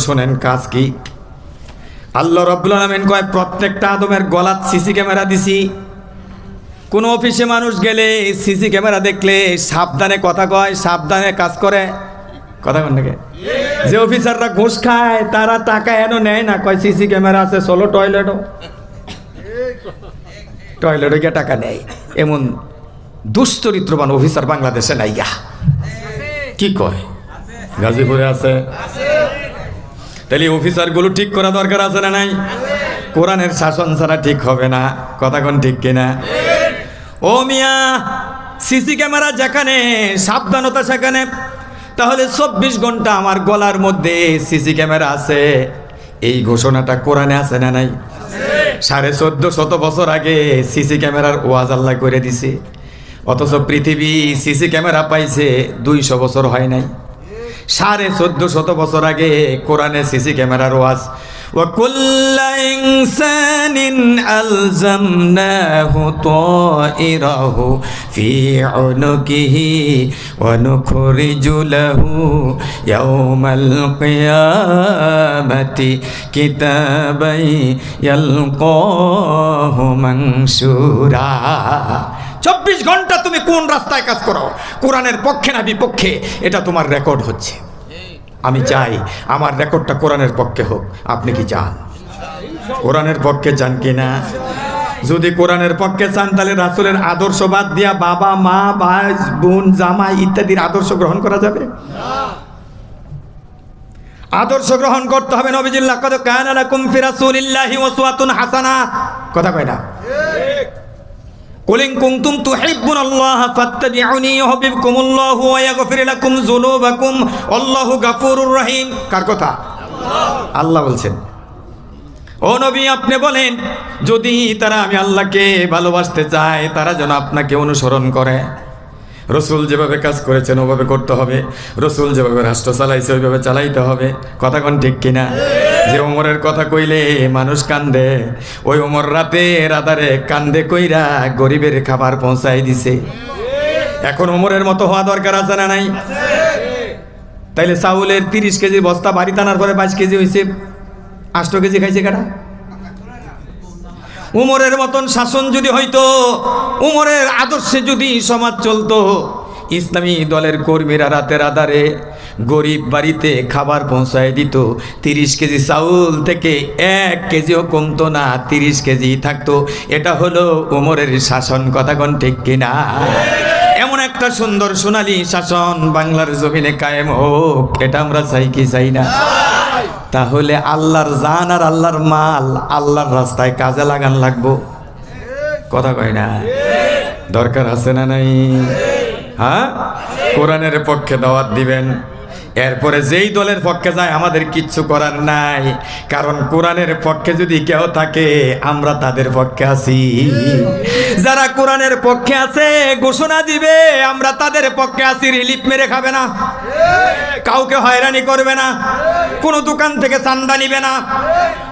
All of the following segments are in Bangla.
শোনেন কাজ কি। আল্লাহ রাব্বুল আলামিন কয় প্রত্যেকটা আদমের গলাত সিসি ক্যামেরা দিছি। কোন অফিসে মানুষ গেলে সিসি ক্যামেরা দেখলে সাবধানে কথা কয়, সাবধানে কাজ করে, কথা কন নাকি? যে অফিসাররা ঘুষ খায় তারা টাকা এনো নেয় না, কয় সিসি ক্যামেরা আছে চলো টয়লেটে গিয়ে টাকা নেয়। এমন দুশ্চরিত্রবান অফিসার বাংলাদেশে নাই। কি কয়? গাজীপুরে আছে। তাহলে অফিসারগুলো ঠিক করা দরকার আছে না নাই? কোরআনের শাসন ছাড়া ঠিক হবে না, কথা কোন ঠিক কিনা? ও মিয়া, সিসি ক্যামেরা যেখানে সাবধানতা সেখানে, তাহলে 24 ঘন্টা আমার গলার মধ্যে সিসি ক্যামেরা আছে, এই ঘোষণাটা কোরআনে আছে না নাই? 1450 বছর আগে সিসি ক্যামেরার ওয়াজ আল্লাহ করে দিছে, অথচ পৃথিবী সিসি ক্যামেরা পাইছে 200 বছর হয় নাই। 1450 বছর আগে কোরআনে সিসি ক্যামেরার ওয়াজ। وَكُلَّ إِنسَانٍ أَلْزَمْنَاهُ طَائِرَهُ فِي عُنُقِهِ وَنُخْرِجُ لَهُ يَوْمَ الْقِيَامَةِ كِتَابًا يَلْقَاهُ مَنشُورًا। 24 ঘন্টা তুমি কোন রাস্তায় কাজ করো, কোরআনের পক্ষে না বিপক্ষে, এটা তোমার রেকর্ড হচ্ছে। আমি চাই আমার রেকর্ডটা কোরআনের পক্ষে হোক। আপনি কি চান? কোরআনের পক্ষে চান কিনা? যদি কোরআনের পক্ষে চান তাহলে রাসূলের আদর্শ বাদ দিয়া বাবা মা ভাই বোন জামাই ইত্যাদির আদর্শ গ্রহণ করা যাবে না। আদর্শ গ্রহণ করতে হবে নবীজির লাকাদ কানা লাকুম ফি রাসূলিল্লাহি উসওয়াতুন হাসানা, কথা কয় না? কুল ইন কুনতুম তুহিব্বুনাল্লাহা ফাত্তাবিউনি ইউহিব্বুকুমুল্লাহু ওয়া ইয়াগফির লাকুম যুনুবাকুম আল্লাহু গফুরুর রহিম। কার কথা? আল্লাহ বলছেন। ও নবী, আপনি বলেন যদি তারা আমি আল্লাহকে ভালোবাসতে চায় তারা যেন আপনাকে অনুসরণ করে। রসুল যেভাবে কাজ করেছেন ওভাবে করতে হবে, রসুল যেভাবে রাষ্ট্র চালাইছে ওইভাবে চালাইতে হবে, কথা কোন ঠিক কিনা? যে ওমরের কথা কইলে মানুষ কান্দে, ওই ওমর রাতের আধারে কান্দে কইরা গরিবের খাবার পৌঁছাই দিছে। এখন ওমরের মতো হওয়া দরকার আছে না নাই? তাইলে চাউলের 30 কেজি বস্তা বাড়ি টানার পরে 22 কেজি হয়েছে, 8 কেজি খাইছে কারা? উমরের মতন শাসন যদি হইতো, উমরের আদর্শে যদি সমাজ চলতো, ইসলামী দলের কর্মীরা রাতের আধারে গরিব বাড়িতে খাবার পৌঁছায় দিত, 30 কেজি চাউল থেকে 1 কেজিও কমতো না, 30 কেজি থাকতো। এটা হলো উমরের শাসন, কথা কোন ঠিক কিনা? এমন একটা সুন্দর সোনালী শাসন বাংলার জমিনে কায়েম হোক, এটা আমরা চাই কি চাই না? তাহলে আল্লাহর জান আর আল্লাহর মাল আল্লাহর রাস্তায় কাজে লাগান লাগবো, কথা কয় না? দরকার আছে না নাই? হ্যাঁ, কোরআনের পক্ষে দাওয়াত দিবেন। এরপরে যেই দলের পক্ষে যায় আমাদের কিচ্ছু করার নাই, কারণ কোরআনের পক্ষে যদি কেউ থাকে আমরা তাদের পক্ষে আছি। যারা কোরআনের পক্ষে আছে ঘোষণা দিবে আমরা তাদের পক্ষে আছি, রিলিফ মেরে খাবে না, কাউকে হয়রানি করবে না, কোনো দোকান থেকে চান্দা নিবে না,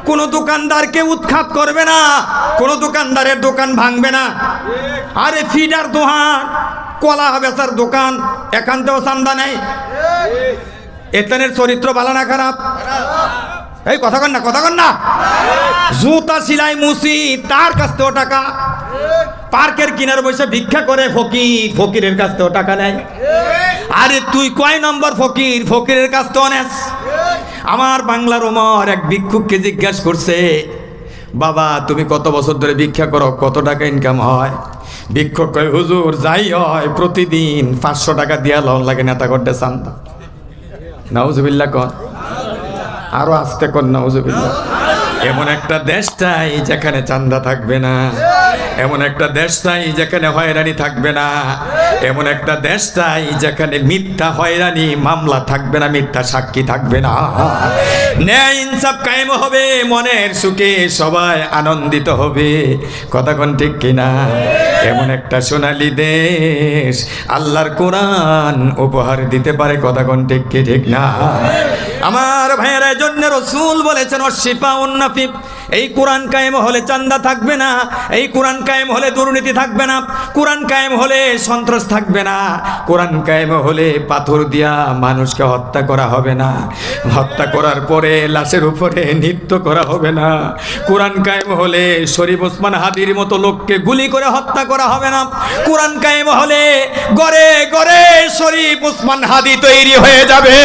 কোনো দোকানদারকে উৎখাত করবে না, কোনো দোকানদারের দোকান ভাঙবে না। আরে ফিডার দোকান, কলা বেচার দোকান, এখানতেও চান্দা নেই। এতানের চরিত্র ভালো না খারাপ? এই কথা কন না, কথা কন না। জুতা সিলাই মুসি তার কাছ থেকেও টাকা, পার্কের কিনার বসে ভিক্ষা করে ফকির, ফকিরের কাছ থেকেও টাকা নেয়। আরে তুই কয় নম্বর ফকির, ফকিরের কাছ থেকেও নেস। আমার বাংলার ওমর এক ভিক্ষুককে জিজ্ঞাসা করছে, বাবা তুমি কত বছর ধরে ভিক্ষা করো, কত টাকা ইনকাম হয়? ভিক্ষুক কয়, হুজুর যাই হয় প্রতিদিন 500 টাকা দিয়া লন লাগে নেতা করতে চান্দা। নাউজুবিল্লাহ কন, আরো আস্তে কন নাউজুবিল্লাহ। এমন একটা দেশ চাই যেখানে চান্দা থাকবে না, এমন একটা দেশ চাই যেখানে হয়রানি থাকবে না, এমন একটা দেশ চাই যেখানে মিথ্যা হয়রানি মামলা থাকবে না, মিথ্যা সাক্ষী থাকবে না, ন্যায় ইনসাফ কায়েম হবে, মনের সুখে সবাই আনন্দিত হবে, কথা কোন ঠিক কিনা? এমন একটা সোনালী দেশ আল্লাহর কোরআন উপহার দিতে পারে, কথা কোন ঠিক কি ঠিক না? আমার ভাইয়ের জন্য রাসূল বলেছেন, অশিফাউন নাফি এই কোরআন কায়েম হলে চান্দা থাকবে না, এই কোরআন কায়েম হলে দুর্নীতি থাকবে না, কোরআন কায়েম হলে সন্ত্রাস থাকবে না, কোরআন কায়েম হলে পাথর দিয়া মানুষকে হত্যা করা হবে না, হত্যা করার পরে লাশের উপরে নৃত্য করা হবে না, কোরআন কায়েম হলে শরীফ ওসমান হাদির মতো লোককে গুলি করে হত্যা করা হবে না, কোরআন কায়েম হলে গড়ে গড়ে শরীফ ওসমান হাদি তৈরি হয়ে যাবে।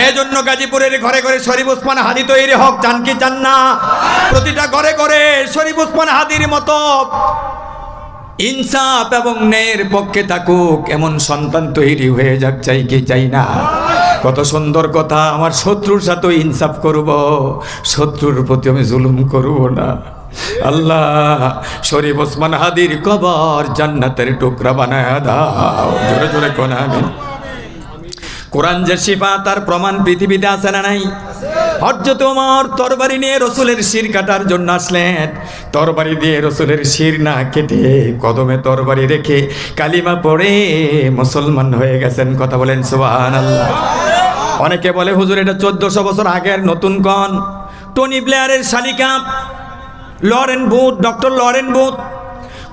এই জন্য গাজীপুরের ঘরে ঘরে শরীফ ওসমান হাদি তৈরি হোক, চান কি চান না? প্রতিটা ঘরে ঘরে শরীফ ওসমান হাদির মতো ইনসাফ এবং ন্যায়ের পক্ষে থাকুক এমন সন্তান তৈরি হয়ে যাক, চাই কি চাই না? কত সুন্দর কথা, আমার শত্রুর সাথে ইনসাফ করব, শত্রুর প্রতি আমি জুলুম করব না। আল্লাহ শরীফ ওসমান হাদির কবর জান্নাতের টুকরা বানায় দাও, জোরে জোরে কোন আমিন। কোরআন যে শিফা তার প্রমাণ পৃথিবীতে আছে না নাই? হযরত ওমর তরবারি নিয়ে রসুলের শির কাটার জন্য আসলেন, তরবারি দিয়ে রসুলের শির না কেটে কদমে তরবারি রেখে কালিমা পড়ে মুসলমান হয়ে গেছেন। কথা বলেন সুবহানাল্লাহ। অনেকে বলে হুজুর এটা 1400 বছর আগের, নতুন কন। টনি ব্লেয়ারের শালিকা Lauren Booth, doctor Lauren Booth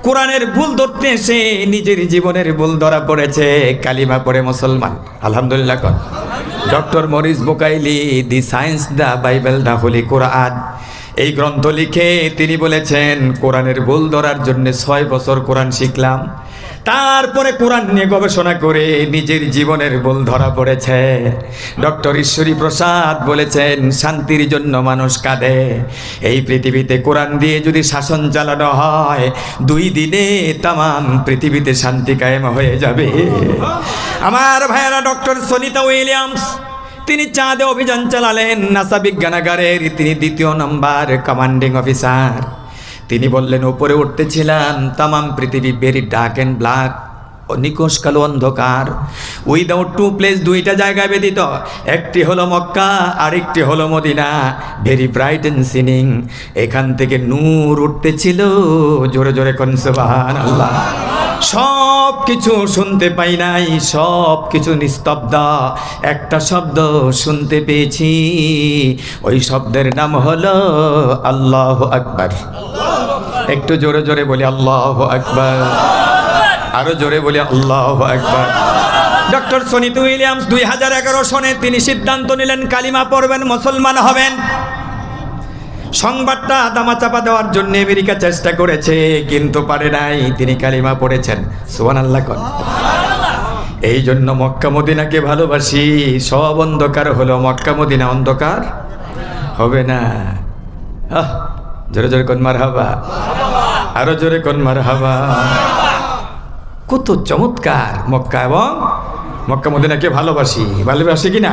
কোরআনের ভুল ধরতে এসে নিজের জীবনের ভুল ধরা পড়েছে, কালিমা পড়ে মুসলমান। আলহামদুলিল্লাহ কন। Doctor Maurice Bucaille the science the Bible the holy Quran, এই গ্রন্থ লিখে তিনি বলেছেন কোরআনের ভুল ধরার জন্য 6 বছর কোরআন শিখলাম, তারপরে কোরআন নিয়ে গবেষণা করে নিজের জীবনের ভুল ধরা পড়েছে। ডক্টর ঈশ্বরী প্রসাদ বলেছেন শান্তির জন্য মানুষ কাঁদে, এই পৃথিবীতে কোরআন দিয়ে যদি শাসন চালানো হয় 2 দিনে তামাম পৃথিবীতে শান্তি কায়েম হয়ে যাবে। আমার ভাইয়েরা, ডক্টর সনিতা উইলিয়ামস তিনি চাঁদে অভিযান চালালেন, নাসা বিজ্ঞানাগারের তিনি 2য় নম্বর কমান্ডিং অফিসার। তিনি বললেন উপরে উঠতেছিলাম, তামাম পৃথিবী ভেরি ডার্ক অ্যান্ড ব্ল্যাক, নিকোষ কালো অন্ধকার, উইদাউট 2 প্লেস, 2টা জায়গায় ব্যতীত, একটি হলো মক্কা আরেকটি হলো Medina, very bright and shining, এখান থেকে নূর উঠতেছিল, জোরে জোরে কোন সুবহানাল্লাহ। সব কিছু শুনতে পাই নাই, সব কিছু নিস্তব্ধ, একটা শব্দ শুনতে পেয়েছি, ওই শব্দের নাম হলো আল্লাহু আকবার। একটু জোরে জোরে বলি আল্লাহু আকবার, আরো জোরে বলি আল্লাহু আকবার। ডক্টর সনিতা উইলিয়ামস 2011 সনে তিনি সিদ্ধান্ত নিলেন কালিমা পড়বেন, মুসলমান হবেন। সংবাদটা দামাচাপা দেওয়ার জন্য আমেরিকা চেষ্টা করেছে কিন্তু পারে নাই, তিনি কালিমা পড়েছেন। সুবহানাল্লাহ কোন। এই জন্য মক্কা মদিনাকে ভালোবাসি, সব অন্ধকার হলো মক্কা মদিনা অন্ধকার হবে না। জোরে জোরে কোন মারহাবা, আরো জোরে কোন মারহাবা। কত চমৎকার মক্কা এবং মক্কা মদিনাকে ভালোবাসি, ভালোবাসি কিনা?